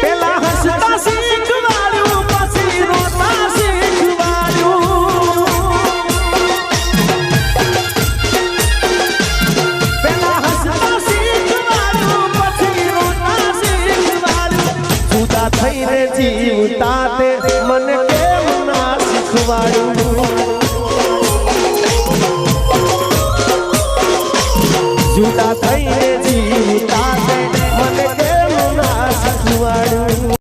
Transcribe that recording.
પેલા હસતા શીખવાડ્યું પછી રોતા શીખવાડ્યું પેલા હસતા શીખવાડ્યું પછી રોતા શીખવાડ્યું જુદા થઈને જીવતા તે મને કેમ ના શીખવાડ્યું જુદા થઈને